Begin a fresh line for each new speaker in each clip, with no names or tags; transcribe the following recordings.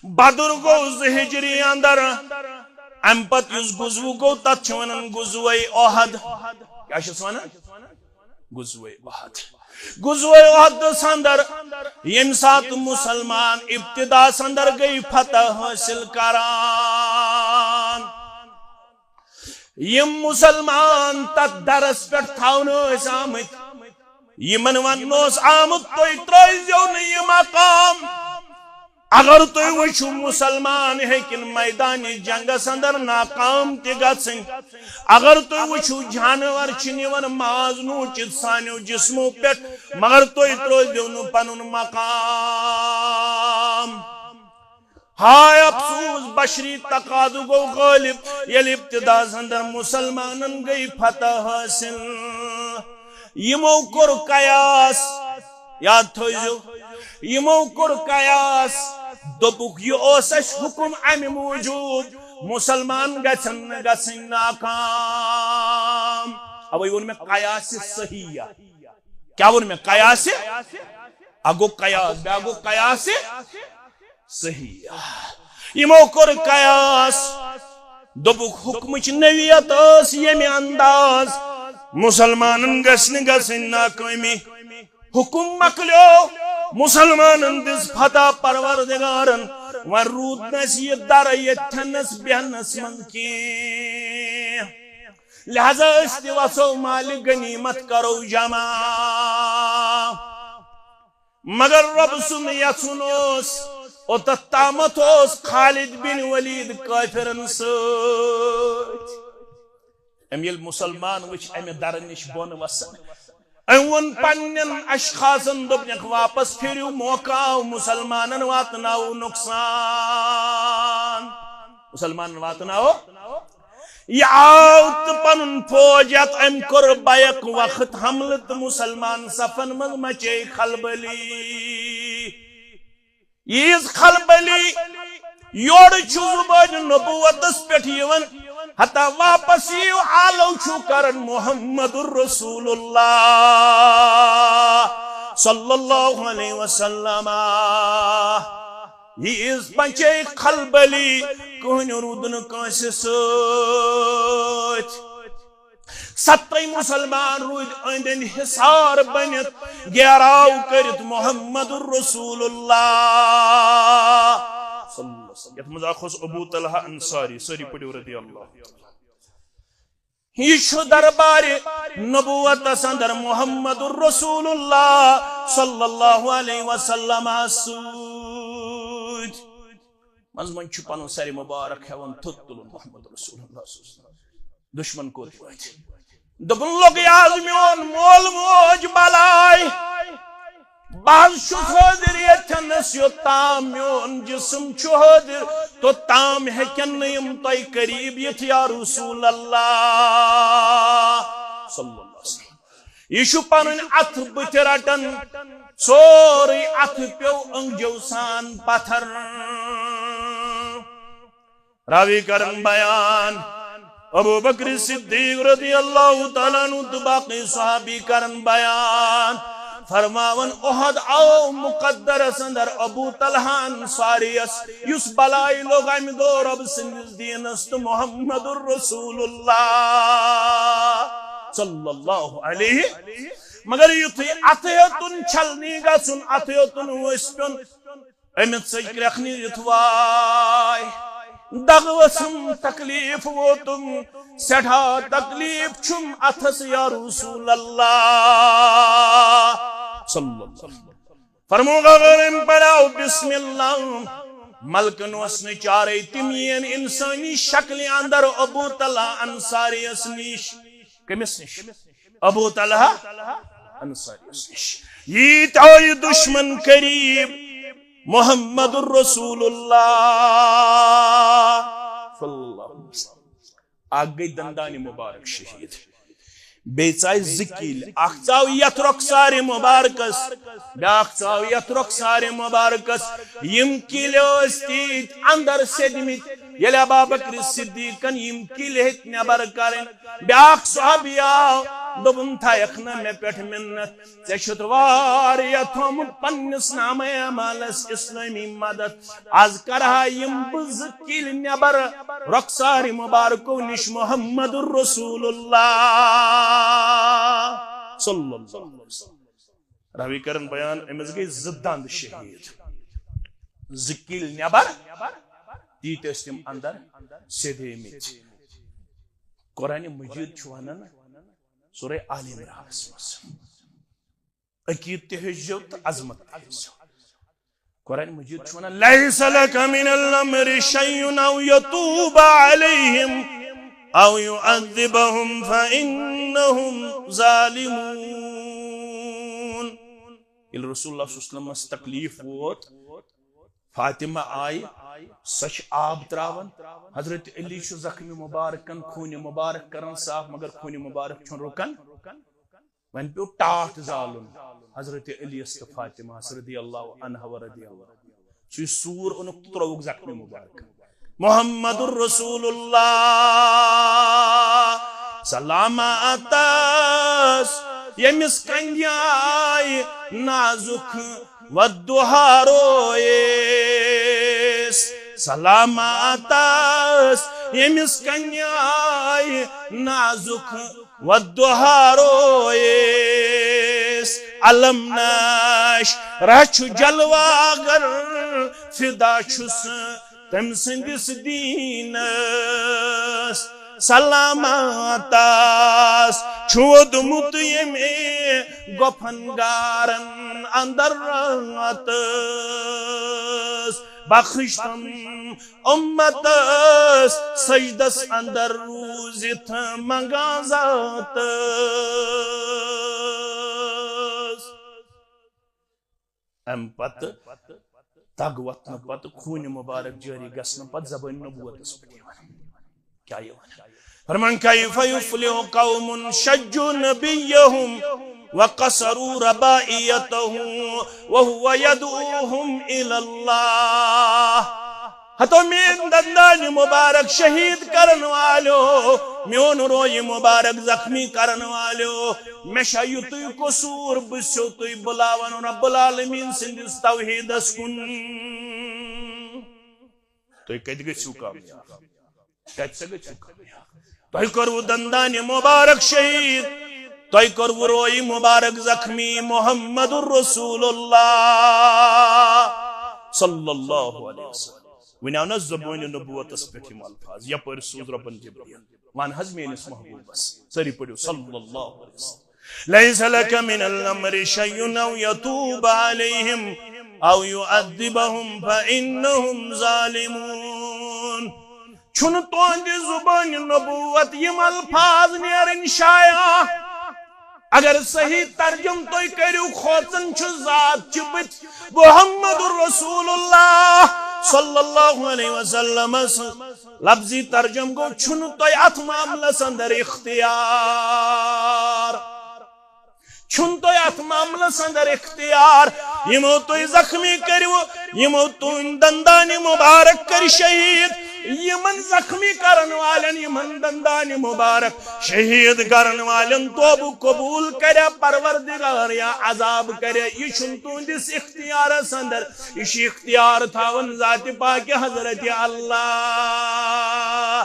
بدر گو ہجری اندر ام پت یس گزو گو تت ونان گزوے احد کیا ونان گزوے احد گزوے احد اندر یم سات مسلمان ابتدا اندر گئی فتح حاصل کران یم مسلمان تت درس پہ تھونس آمت یمن ونوس آمت تھی ترزیو نا یہ مقام اگر تھی وچھو مسلمان ہیکن میدان جنگس اندر ناکام تہ گژھن اگر تھی وچھو جانور نوان ماز نوچت سانو جسمو پہ مگر تھی ترزیو نا پنن مقام ہائے افسوس بشری تقاضو گو غالب یل ابتدا اندر مسلمانن گئی فتح حاصل یمو کور قیاس یاد تھوزو یمو کور قیاس دوپک یہ اوسش حکم امی موجود مسلمان گسن ناکام اب ون میں قیاس صحیح کیا ون میں قیاس اگو قیاس بیاگو قیاس صحیح یمو کور قیاس دوپک حکمچ نویت اس یمی انداز مسلمانن گسن ناکامی حکم مکلیو مسلمانن دس فتح پروردگارن ون رود نس یہ در یتھنس بہنس من کی لہذا استی وسو مال غنیمت کرو جمع مگر رب سن یسنوس او تتامت اس خالد بن ولید کافرن سوت امیل مسلمان وچ امی درنش بون وسن ایون پنن اشخاصن دبنک واپس پھریو موقع مسلمانن واتناو نقصان مسلمان واتناو یاوت پنن فوجت ام کر بیک وقت حملت مسلمان صفن من مچے خلبلی یہ خلبلی یوڑ چھو زبان نبوتس پیٹھ یون حتی واپس یو آلو چھو کرن محمد الرسول اللہ صلی اللہ علیہ وسلم یہ اس پنچے خلبلی کہن رودن کانسی سوچ ستی مسلمان روید اندن حسار بنت گیراو کرت محمد الرسول اللہ صلی اللہ علیہ وسلم یت مزاخوص ابو طلحہ انصاری سری پڑیو رضی اللہ یہ دربار نبوت اندر محمد الرسول اللہ صلی اللہ علیہ وسلم سود مزمن چھپانو سری مبارک ہے ون تھتل محمد رسول اللہ صلی اللہ علیہ وسلم دشمن کو دیوائے دبن لوگ یازمیون مول موج بلائی بعض شو حاضر یتنس یو تام میون جسم چھو حاضر تو تام ہے کنیم تائی قریب یت یا رسول اللہ صلی اللہ علیہ وسلم یہ شو پانن ات بتراتن سوری ات پیو انجو سان پتھر راوی کرن بیان ابو بکر صدیق رضی اللہ تعالیٰ عنہ باقی صحابی کرن بیان فرماون احد آو مقدر اندر ابو طلحہ انصاریس یس بلائی لوگ ام دو رب سنز دین است محمد الرسول اللہ صلی اللہ علیہ مگر یتھی اتیتن چھلنی گا سن اتیتن وسپن امت سجک رکھنی یتوائی دغوسم تکلیف ووتم سٹھا تکلیف چھم اتھس یا رسول اللہ صلی اللہ علیہ وسلم فرمو غرم پڑاو بسم اللہ ملکن وسن چارے تمین انسانی شکل اندر ابو طلحہ انصاری اسنیش کمس نش ابو طلحہ انصاری اسنیش یہ تعائی دشمن قریب محمد الرسول اللہ صلی اللہ علیہ وسلم آگئی دندانی مبارک شہید بیچائی زکیل اخچاو یت رخسار مبارکس بیاخچاو یت رخسار مبارکس یم کیل استید اندر سدمت یلی ابا بکر صدیقن یم کیل ہت نبر کرن بیاخ صحابی آو دوبن تھایکھ مے پٹھ منت ژے چھُتھ واریاہ تھومُت پننس نامہ اعمالس اسلامی مدد آز کرہا یم بہ زٕ کِلۍ نیبر رخسار مبارکو نش محمد الرسول اللہ صلی اللہ علیہ وسلم راوی کرن بیان امس گئی زٕ دند شہید زٕ کِلۍ نیبر تیت ٲسۍ تِم اندر سیدھیمٕتۍ قرآن مجید چھُ ونان سورہ آل عمرانس مز عقید تہ ہیٚچھزیو تہٕ عظمت تہ ہیٚچھزیو قرآن مجید چھُ ونان لیس لک من الامر شیء او یتوب علیہم او یعذبہم فانہم ظالمون ییٚلہِ رسول اللہ صلی اللہ علیہ وسلمس تکلیف ووت فاطمہ آئی سچ آب تراون حضرت علی چھُ زخمی مبارکن خون مبارک کرن صاف مگر خون مبارک چھُن رکن ون پیو ٹاٹھ زالن حضرت علی تہٕ فاطمہ رضی اللہ عنہ و رضی اللہ سُہ سور اونُکھ ترووُکھ زخمی مبارک محمد الرسول اللہ سلامتس یمس کنڈی آئی نازک والدہا رویس سلامتس یمس کنڈی آئی نازک والدہا رویس علم ناش رچھ جلواگر فدا چھس تم سندس دینس سلامتس چھودمت یمی گفن گارن اندر راتس بخشتم امتس سجدس اندر روزت مغازاتس ام پت تگ وطن پت خون مبارک جاری گسن پت زبان نبوتس پہ کیا یہ فرمان کیف یفلح قوم شجوا نبیہم وقصروا ربائیتہ وهو يدعوهم الى اللہ ہتو مین دندان مبارک شہید کرن والو میون روی مبارک زخمی کرن والو مشا یتوی قصور بسو توی بلاون رب العالمین سندس توحیدس کن توی کت گژھو کامیاب کت سے گژھو کامیاب توی کرو دندان مبارک شہید توی کرو روی مبارک زخمی محمد الرسول اللہ صلی اللہ علیہ وسلم ونیاو نا زبان نبوتس پٮ۪ٹھ یِم الفاظ یپٲرۍ سوز رۄبن جبریل وان حظ میٲنِس محبوبس سٲری پٔرِو صلی اللہ علیہ وسلم لیس لک من الامر شیء او یتوب علیہم او یعذبہم فانہم ظالمون چھُن تُہنٛدِ زبان نبوت یِم الفاظ نیرن شایع اگر صحیح ترجم توی کریو خوزن چھ ذات چبت محمد الرسول اللہ صلی اللہ علیہ وسلم لفظی ترجم گو چھن توی ات معاملس اندر اختیار چھن توی ات معاملس اندر اختیار یمو توی زخمی کریو یمو توی دندان مبارک کر شہید یمن زخمی کرن والن یمن دندان مبارک شہید کرن والن توب قبول کرے پروردگار یا عذاب کرے یہ چھن تہندس اختیارس اندر یہ اختیار تھاون ذات پاک حضرت اللہ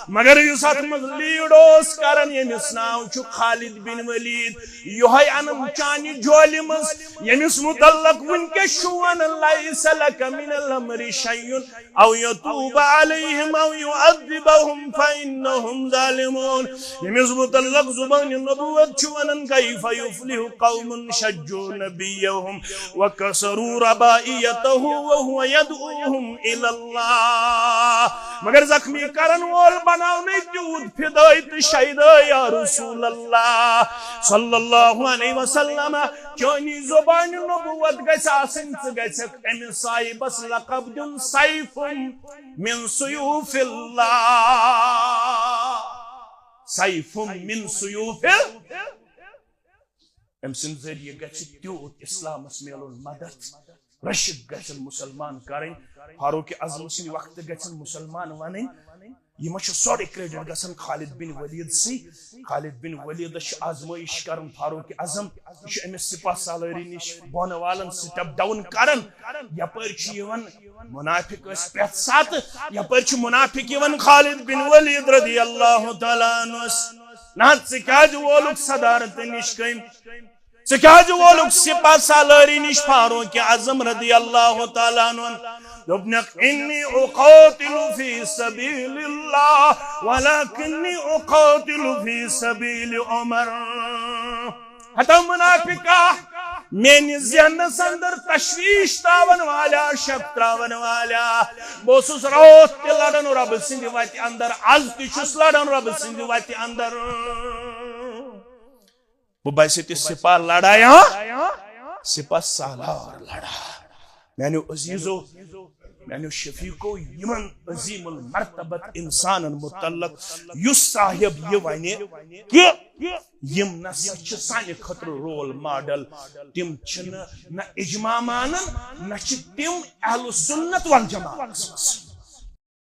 مگر یس ات مز لیڈ اوس کرن یمس ناو چھ خالد بن ولید یہے انم چانہ جولی مز یمس متعلق ونکس شوان لیس لک من الامر شیء او یتوب علیہم او یعذبہم فانہم ظالمون یمس متعلق زبان نبوت چونن کیف یفلح قوم شجوا نبیہم وکسروا ربائیتہ وهو يدعوهم الى اللہ مگر زخمی کرن وول بناونے تیوت فدائی تو شہدائی یا رسول اللہ صلی اللہ علیہ وسلم چونی زبان نبوت گیس آسن گیس امی صاحبس لقب دن سیف من سیوف اللہ سیف من سیوف ام سن ذریعہ گیس تیوت اسلام اسمیل مدد رشد گیسن مسلمان کریں فاروق اعظم سن وقت گیسن مسلمان ونن یہ ما سورے کریڈٹ گژھان خالد بن ولید سی خالد بن ولید آزمائش کرن فاروق اعظم یہ امس سپاہ سالاری نش بون والن سٹپ ڈاؤن کرن یپر منافق پرت سات یپر منافق خالد بن ولید رضی اللہ تعالیٰ عنہ نہ ثہ وولک صدارت نش کم ثہ وولک سپاہ سالاری نش فاروق اعظم رضی اللہ تعالیٰ عنہ دوپنک انی اقاتل فی سبیل اللہ ولکنی اقاتل فی سبیل عمر ہتا منافقہ میری ذہنس اندر تشویش تراون والا شک تراون والا بہس رات تہ لڑان رب سند وتہ اندر آز تس لڑان رب سند وتہ اندر وہ بس سپاہ لڑایا سپاہ سالار لڑا میانو عزیزو میانو شفیقو یمن عظیم المرتبت انسان متعلق یس صاحب یہ ونہ کہ یم نسا سانہ خطر رول ماڈل تم نہ اجماع مانن نہ تم اہل سنت والجماعت